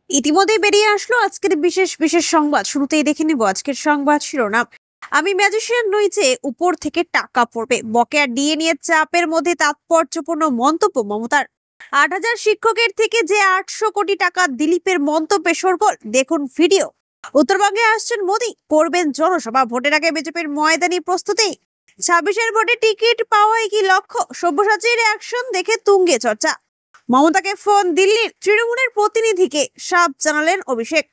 ইতিমধ্যেই বেরিয়ে আসলো আজকের বিশেষ বিশেষ সংবাদ। শুরুতেই দেখে নিব আজকের সংবাদ শিরোনাম। আমি ম্যাজিশিয়ান নই যে উপর থেকে টাকা পড়বে, বকেয়া ডিএ নিয়ে চাপের মধ্যে তাৎপর্যপূর্ণ মন্তব্য মমতার। ৮,০০০ শিক্ষকের থেকে যে ৮০০ কোটি টাকা, দিলীপের মন্তব্যে সরগোল, দেখুন ভিডিও। উত্তরবঙ্গে আসছেন মোদী, করবেন জনসভা, ভোটের আগে বিজেপির ময়দানি প্রস্তুতি। ২৬-এর ভোটে টিকিট পাওয়াই কি লক্ষ্য, সব্যসাচীর অ্যাকশন দেখে তুঙ্গে চর্চা। মমতাকে ফোন দিল্লির, তৃণমূলের প্রতিনিধিকে সাপ জানালেন অভিষেক।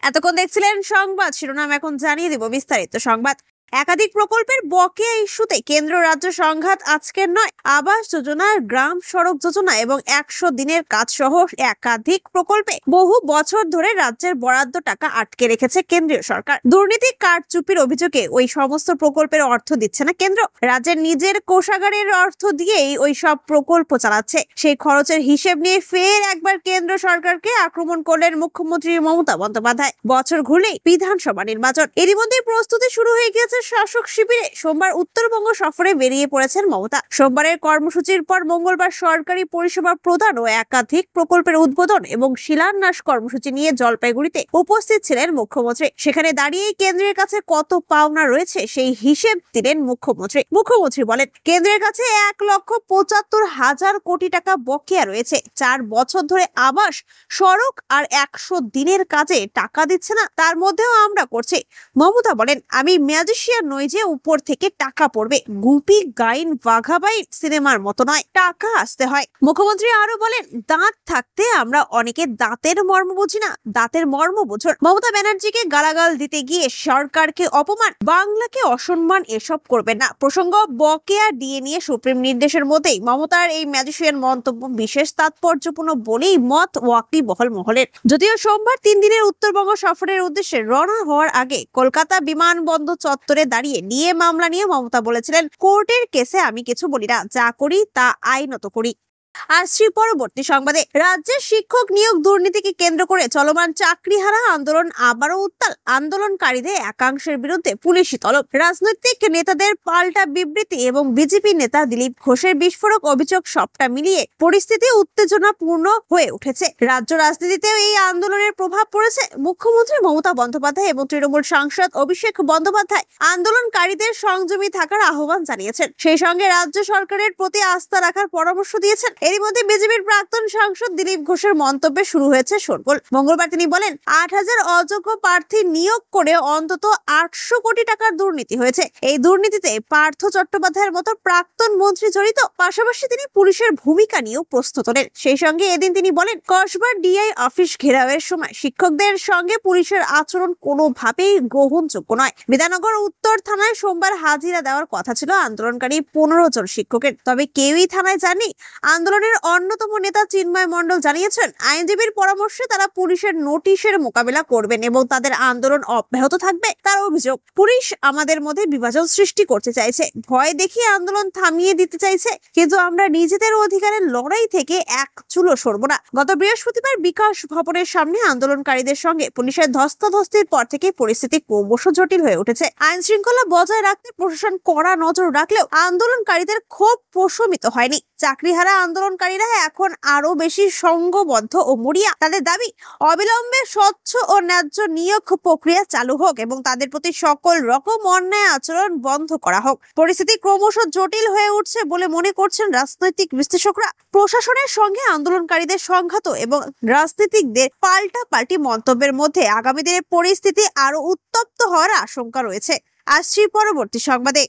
এতক্ষণ দেখছিলেন সংবাদ শিরোনাম, এখন জানিয়ে দেব বিস্তারিত সংবাদ। একাধিক প্রকল্পের বকেয়া ইস্যুতে কেন্দ্র রাজ্য সংঘাত আজকের নয়। আবাস যোজনা, গ্রাম সড়ক যোজনা এবং ১০০ দিনের কাজ সহ একাধিক প্রকল্পে বহু বছর ধরে রাজ্যের বরাদ্দ টাকা আটকে রেখেছে কেন্দ্রীয় সরকার। দুর্নীতি, কারচুপির অভিযোগে ওই সমস্ত প্রকল্পের অর্থ দিচ্ছে না কেন্দ্র, রাজ্যের নিজের কোষাগারের অর্থ দিয়েই ওই সব প্রকল্প চালাচ্ছে। সেই খরচের হিসেব নিয়ে ফের একবার কেন্দ্র সরকারকে আক্রমণ করলেন মুখ্যমন্ত্রী মমতা বন্দ্যোপাধ্যায়। বছর ঘুরলেই বিধানসভা নির্বাচন, এরই মধ্যে প্রস্তুতি শুরু হয়ে গেছে শাসক শিবিরে। সোমবার উত্তরবঙ্গ সফরে বেরিয়ে পড়েছেন মমতা। সোমবারের কর্মসূচির পর মঙ্গলবার সরকারি পরিষেবা প্রদান ও একাধিক প্রকল্পের উদ্বোধন এবং শিলান্যাস কর্মসূচি নিয়ে জলপাইগুড়িতে উপস্থিত ছিলেন মুখ্যমন্ত্রী। সেখানে দাঁড়িয়ে কেন্দ্রের কাছে কত পাওনা রয়েছে সেই হিসেব দিলেন মুখ্যমন্ত্রী। মুখ্যমন্ত্রী বলেন, কেন্দ্রের কাছে ১,৭৫,০০০ কোটি টাকা বকেয়া রয়েছে। ৪ বছর ধরে আবাস, সড়ক আর ১০০ দিনের কাজে টাকা দিচ্ছে না, তার মধ্যেও আমরা করছি। মমতা বলেন, আমি ম্যাজিশিয়ান নই যে উপর থেকে টাকা পড়বে, গুপি গাইন বাঘাবাই সিনেমার মতো নয়, টাকা আসতে হয়। মুখ্যমন্ত্রী আরো বলেন, দাঁত থাকতে আমরা অনেকে দাঁতের মর্ম বুঝি না, দাঁতের মর্ম বুঝুন। মমতা ব্যানার্জিকে গালাগাল দিতে গিয়ে সরকারকে অপমান, বাংলাকে অসম্মান, এসব করবেন না। প্রসঙ্গ বকেয়া ডিএ নিয়ে সুপ্রিম নির্দেশের মধ্যেই মমতার এই ম্যাজিশিয়ান মন্তব্য বিশেষ তাৎপর্যপূর্ণ বলেই মত ওয়াকিবহল মহলের। যদিও সোমবার ৩ দিনের উত্তরবঙ্গ সফরের উদ্দেশ্যে রওনা হওয়ার আগে কলকাতা বিমানবন্দর চত্বরে দাঁড়িয়ে ডিএ মামলা নিয়ে মমতা বলেছিলেন, কোর্টের কেসে আমি কিছু বলি না, যা করি তা আইনত করি। আসছি পরবর্তী সংবাদে। রাজ্যের শিক্ষক নিয়োগ দুর্নীতিকে কেন্দ্র করে চলমান চাকরিহারা আন্দোলন আবারও উত্তাল। আন্দোলনকারীদের একাংশের বিরুদ্ধে পুলিশি তলব, রাজনৈতিক নেতাদের পাল্টা বিবৃতি এবং বিজেপি নেতা দিলীপ ঘোষের বিস্ফোরক অভিযোগ, সবটা মিলিয়ে পরিস্থিতি উত্তেজনাপূর্ণ হয়ে উঠেছে। রাজ্য রাজনীতিতেও এই আন্দোলনের প্রভাব পড়েছে। মুখ্যমন্ত্রী মমতা বন্দ্যোপাধ্যায় এবং তৃণমূল সাংসদ অভিষেক বন্দ্যোপাধ্যায় আন্দোলনকারীদের সংযমী থাকার আহ্বান জানিয়েছেন। সেই সঙ্গে রাজ্য সরকারের প্রতি আস্থা রাখার পরামর্শ দিয়েছেন। এরই মধ্যে বিজেপির প্রাক্তন সাংসদ দিলীপ ঘোষের মন্তব্যে শুরু হয়েছে শোরগোল। মঙ্গলবার তিনি বলেন, ৮,০০০ অযোগ্য প্রার্থী নিয়োগ করে অন্তত ৮০০ কোটি টাকার দুর্নীতি হয়েছে। এই দুর্নীতিতে পার্থ চট্টোপাধ্যায়ের মতো প্রাক্তন মন্ত্রী জড়িত। পাশাপাশি তিনি পুলিশের ভূমিকা নিয়েও প্রশ্ন তোলেন। সেই সঙ্গে এদিন তিনি বলেন, কসবার ডিআই অফিস ঘেরাওয়ের সময় শিক্ষকদের সঙ্গে পুলিশের আচরণ কোনোভাবেই গ্রহণযোগ্য নয়। বিধাননগর উত্তর থানায় সোমবার হাজিরা দেওয়ার কথা ছিল আন্দোলনকারী ১৫ জন শিক্ষকের, তবে কেউই থানায় যাননি। আন্দোলনের অন্যতম নেতা চিন্ময় মণ্ডল জানিয়েছেন, আইনজীবীর পরামর্শে তারা পুলিশের নোটিশের মোকাবিলা করবেন এবং তাদের আন্দোলন অব্যাহত থাকবে। তার অভিযোগ, পুলিশ আমাদের মধ্যে বিভাজন সৃষ্টি করতে চাইছে, ভয় দেখিয়ে আন্দোলন থামিয়ে দিতে চাইছে, কিন্তু আমরা নিজেদের অধিকারের লড়াই থেকে এক চুলো সরব না। গত বৃহস্পতিবার বিকাশ ভবনের সামনে আন্দোলনকারীদের সঙ্গে পুলিশের ধস্তাধস্তির পর থেকে পরিস্থিতি ক্রমশ জটিল হয়ে উঠেছে। আইন শৃঙ্খলা বজায় রাখতে প্রশাসন কড়া নজর রাখলেও আন্দোলনকারীদের ক্ষোভ প্রশমিত হয়নি। চাকরিহারা আন্দোলনকারীরা এখন আরো বেশি সংঘবদ্ধ ও মরিয়া। তাদের দাবি, অবিলম্বে স্বচ্ছ ও ন্যায্য নিয়োগ প্রক্রিয়া চালু হোক এবং তাদের প্রতি সকল রকম অন্যায় আচরণ বন্ধ করা হোক। পরিস্থিতি ক্রমশ জটিল হয়ে উঠছে বলে মনে করছেন রাজনৈতিক বিশ্লেষকরা। প্রশাসনের সঙ্গে আন্দোলনকারীদের সংঘাত এবং রাজনীতিকদের পাল্টাপাল্টি মন্তব্যের মধ্যে আগামী দিনে পরিস্থিতি আরো উত্তপ্ত হওয়ার আশঙ্কা রয়েছে। আসছি পরবর্তী সংবাদে।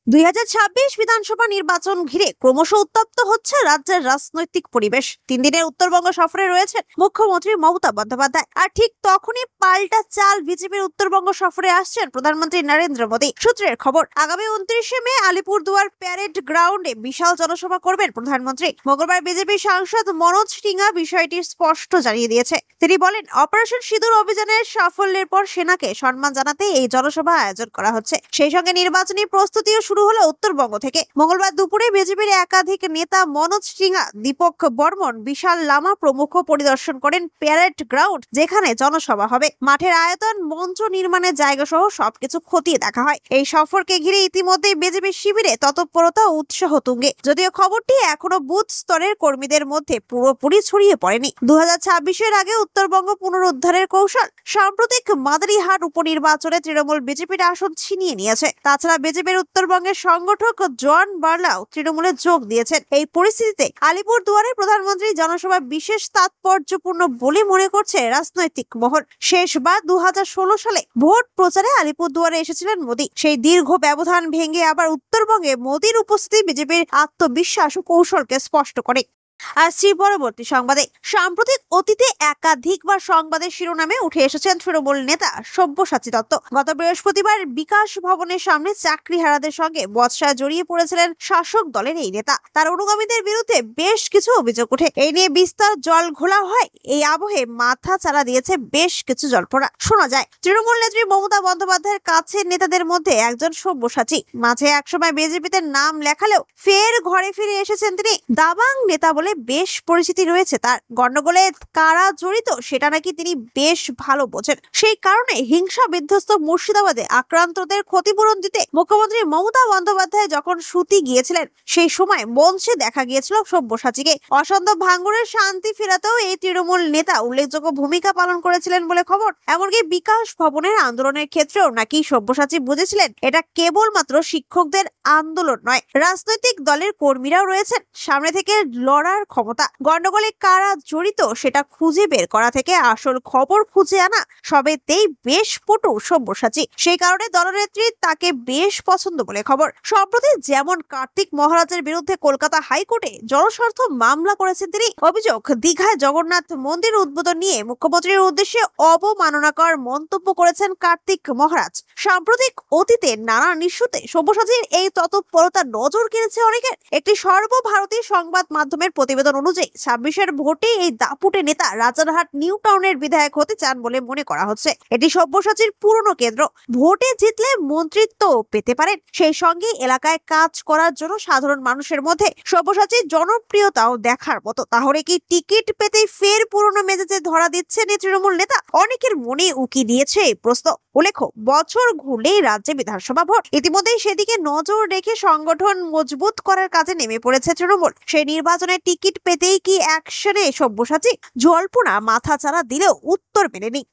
২০২৬ বিধানসভা নির্বাচন ঘিরে ক্রমশ উত্তপ্ত হচ্ছে রাজ্যের রাজনৈতিক পরিবেশ। ৩ দিনের উত্তরবঙ্গ সফরে রয়েছেন মুখ্যমন্ত্রী মমতা বন্দ্যোপাধ্যায়। আর ঠিক তখনই পাল্টা চাল বিজেপির উত্তরবঙ্গ সফরে আসছেন প্রধানমন্ত্রী নরেন্দ্র মোদী। সূত্রের খবর, আগামী ২৯শে মে আলিপুরদুয়ার প্যারেড গ্রাউন্ডে বিশাল জনসভা করবেন প্রধানমন্ত্রী। মঙ্গলবার বিজেপি সাংসদ মনোজ টিঙ্গা বিষয়টি স্পষ্ট জানিয়ে দিয়েছে। তিনি বলেন, অপারেশন সিঁদুর অভিযানের সাফল্যের পর সেনাকে সম্মান জানাতে এই জনসভা আয়োজন করা হচ্ছে। সেই সঙ্গে নির্বাচনী প্রস্তুতিও শুরু শুরু হলো উত্তরবঙ্গ থেকে। মঙ্গলবার দুপুরে বিজেপির একাধিক নেতা মনোজ সিংহা, দীপক বর্মন, বিশাল লামা প্রমুখ পরিদর্শন করেন প্যারেড গ্রাউন্ড, যেখানে জনসভা হবে। মাঠের আয়তন, মঞ্চ নির্মাণের জায়গা সহ সবকিছু খতিয়ে দেখা হয়। এই সফরকে ঘিরে ইতিমধ্যেই বিজেপির শিবিরে তৎপরতা ও উৎসাহ তুঙ্গে, যদিও খবরটি এখনো বুথ স্তরের কর্মীদের মধ্যে পুরোপুরি ছড়িয়ে পড়েনি। 2026-এর আগে উত্তরবঙ্গ পুনরুদ্ধারের কৌশল। সাম্প্রতিক মাদারিহাট উপনির্বাচনে তৃণমূল বিজেপির আসন ছিনিয়ে নিয়েছে। তাছাড়া বিজেপির উত্তরবঙ্গের সংগঠক জন বার্লাও তৃণমূলে যোগ দিয়েছেন। এই পরিস্থিতিতে আলিপুরদুয়ারে প্রধানমন্ত্রী জনসভা বিশেষ তাৎপর্যপূর্ণ বলে মনে করছে রাজনৈতিক মহল। শেষবার 2016 সালে ভোট প্রচারে আলিপুরদুয়ারে এসেছিলেন মোদী। সেই দীর্ঘ ব্যবধান ভেঙে আবার উত্তরবঙ্গে মোদীর উপস্থিতি বিজেপির আত্মবিশ্বাস ও কৌশলকে স্পষ্ট করে। আসছি পরবর্তী সংবাদে। সাম্প্রতিক অতীতে একাধিকবার সংবাদের শিরোনামে উঠে এসেছেন তৃণমূল নেতা সব্যসাচী দত্ত। গত বৃহস্পতিবার বিকাশ ভবনের সামনে চাকরিহারাদের সঙ্গে বচসায় জড়িয়ে পড়েছিলেন শাসক দলের এই নেতা। তার অনুগামীদের বিরুদ্ধে বেশ কিছু অভিযোগ ওঠে। এই নিয়ে বিস্তর জল ঘোলা হয়। এই আবহে মাথা চাড়া দিয়েছে বেশ কিছু জল্পনা। শোনা যায় তৃণমূল নেত্রী মমতা বন্দ্যোপাধ্যায়ের কাছের নেতাদের মধ্যে একজন সব্যসাচী। মাঝে একসময় বিজেপিতে নাম লেখালেও ফের ঘরে ফিরে এসেছেন তিনি। দাবাং নেতা বলে বেশ পরিচিতি রয়েছে তার। গন্ডগোলে কারা জড়িত সেটা নাকি তিনি বেশ ভালো বোঝেন। সেই কারণে হিংসা বিধ্বস্ত মুর্শিদাবাদে আক্রান্তদের ক্ষতিপূরণ দিতে মুখ্যমন্ত্রী মমতা বন্দ্যোপাধ্যায় যখন সুতি গিয়েছিলেন, সেই সময় মঞ্চে দেখা গিয়েছিল সব্যসাচীকে। অসন্ত ভাঙ্গুরের শান্তি ফেরাতেও এই তৃণমূল নেতা উল্লেখযোগ্য ভূমিকা পালন করেছিলেন বলে খবর। এমনকি বিকাশ ভবনের আন্দোলনের ক্ষেত্রেও নাকি সব্যসাচী বুঝেছিলেন এটা কেবলমাত্র শিক্ষকদের আন্দোলন নয়, রাজনৈতিক দলের কর্মীরাও রয়েছেন সামনে থেকে লড়ার ক্ষমতা। গন্ডগোলে কারা জড়িত সেটা খুঁজে বের করা থেকে আসল খবর খুঁজে আনা সবেতেই বেশ পটু সব্যসাচী। সেই কারণে দলনেত্রী তাকে বেশ পছন্দ বলে খবর। সম্প্রতি যেমন কার্তিক মহারাজের বিরুদ্ধে কলকাতা হাইকোর্টে জনস্বার্থ মামলা করেছেন তিনি। অভিযোগ, দীঘায় জগন্নাথ মন্দির উদ্বোধন নিয়ে মুখ্যমন্ত্রীর উদ্দেশ্যে অবমাননাকর মন্তব্য করেছেন কার্তিক মহারাজ। সাম্প্রতিক অতীতে নানা ইস্যুতে সব্যসাচীর এই তৎপরতা নজর কেড়েছে অনেকের। একটি সর্বভারতীয় সংবাদ মাধ্যমের প্রতিবেদন অনুযায়ী 26-এর ভোটে এই দাপুটে নেতা রাজারহাট নিউ টাউনের বিধায়ক হতে চান বলে মনে করা হচ্ছে। এটি সব্যসাচীর পুরনো কেন্দ্র। ভোটে জিতলে মন্ত্রিত্ব পেতে পারেন, সেই সঙ্গে এলাকায় কাজ করার জন্য সাধারণ মানুষের মধ্যে সব্যসাচীর জনপ্রিয়তাও দেখার মতো। তাহলে কি টিকিট পেতে ফের পুরনো মেজাজে ধরা দিচ্ছেন এই তৃণমূল নেতা? অনেকের মনে উকি দিয়েছে এই প্রশ্ন। উল্লেখ্য, বছর ঘুরলেই রাজ্যে বিধানসভা ভোট। ইতিমধ্যেই সেদিকে নজর রেখে সংগঠন মজবুত করার কাজে নেমে পড়েছে তৃণমূল। সেই নির্বাচনে টিকিট পেতেই কি অ্যাকশনে সব্যসাচী? জল্পনা মাথা চাড়া দিলেও উত্তর মেলেনি।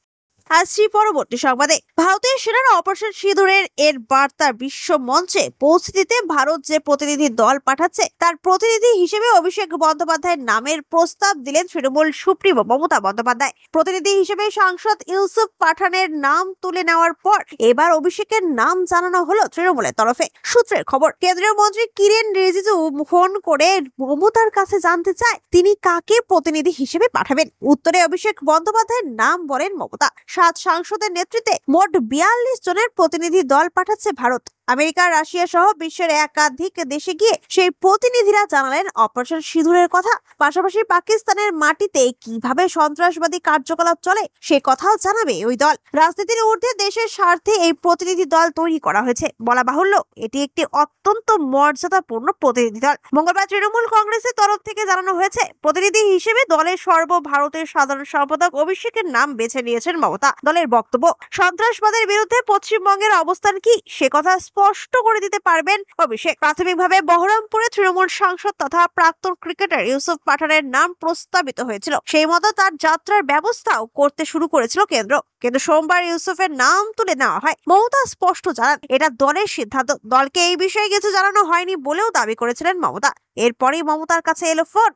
আসছি পরবর্তী সংবাদে। ভারতের সেনারা অপারেশন সিঁদুরের এর বার্তা বিশ্ব মঞ্চে পৌঁছে দিতে ভারত যে প্রতিনিধি দল পাঠাচ্ছে তার প্রতিনিধি হিসেবে অভিষেক বন্দ্যোপাধ্যায়ের নামের প্রস্তাব দিলেন তৃণমূল সুপ্রিমো মমতা বন্দ্যোপাধ্যায়। প্রতিনিধি হিসেবে সাংসদ ইউসুফ পাঠানের নাম তুলে নেওয়ার পর এবার অভিষেকের নাম জানানো হলো তৃণমূলের তরফে। সূত্রের খবর, কেন্দ্রীয় মন্ত্রী কিরেন রিজিজু ফোন করে মমতার কাছে জানতে চায় তিনি কাকে প্রতিনিধি হিসেবে পাঠাবেন। উত্তরে অভিষেক বন্দ্যোপাধ্যায়ের নাম বলেন মমতা। 7 সাংসদের নেতৃত্বে মোট 42 জনের প্রতিনিধি দল পাঠাচ্ছে ভারত। আমেরিকা, রাশিয়া সহ বিশ্বের একাধিক দেশে গিয়ে সেই প্রতিনিধিরা জানালেন অপারেশন সিঁদুরের কথা। পাশাপাশি পাকিস্তানের মাটিতে কিভাবে সন্ত্রাসবাদী কার্যকলাপ চলে সে কথাও জানাবে ওই দল। রাজনীতির ঊর্ধ্বে দেশের স্বার্থে এই প্রতিনিধি দল তৈরি করা হয়েছে। বলা বাহুল্য, এটি একটি অত্যন্ত মর্যাদাপূর্ণ প্রতিনিধি দল। মঙ্গলবার তৃণমূল কংগ্রেসের তরফ থেকে জানানো হয়েছে প্রতিনিধি হিসেবে দলের সর্বভারতীয় সাধারণ সম্পাদক অভিষেকের নাম বেছে নিয়েছেন মমতা। দলের বক্তব্য, সন্ত্রাসবাদের বিরুদ্ধে পশ্চিমবঙ্গের অবস্থান কি সে কথা স্পষ্ট করে দিতে পারবেন অভিষেক। প্রাথমিকভাবে বহরমপুরে তৃণমূল সাংসদ তথা প্রাক্তন ক্রিকেটার ইউসুফ পাঠানের নাম প্রস্তাবিত হয়েছিল। সেই মতো তার যাত্রার ব্যবস্থাও করতে শুরু করেছিল কেন্দ্র। কিন্তু সোমবার ইউসুফের নাম তুলে নেওয়া হয়। মমতা স্পষ্ট জানান এটা দলের সিদ্ধান্ত, দলকে এই বিষয়ে কিছু জানানো হয়নি বলেও দাবি করেছিলেন মমতা। এরপরই মমতার কাছে এলো ফোন।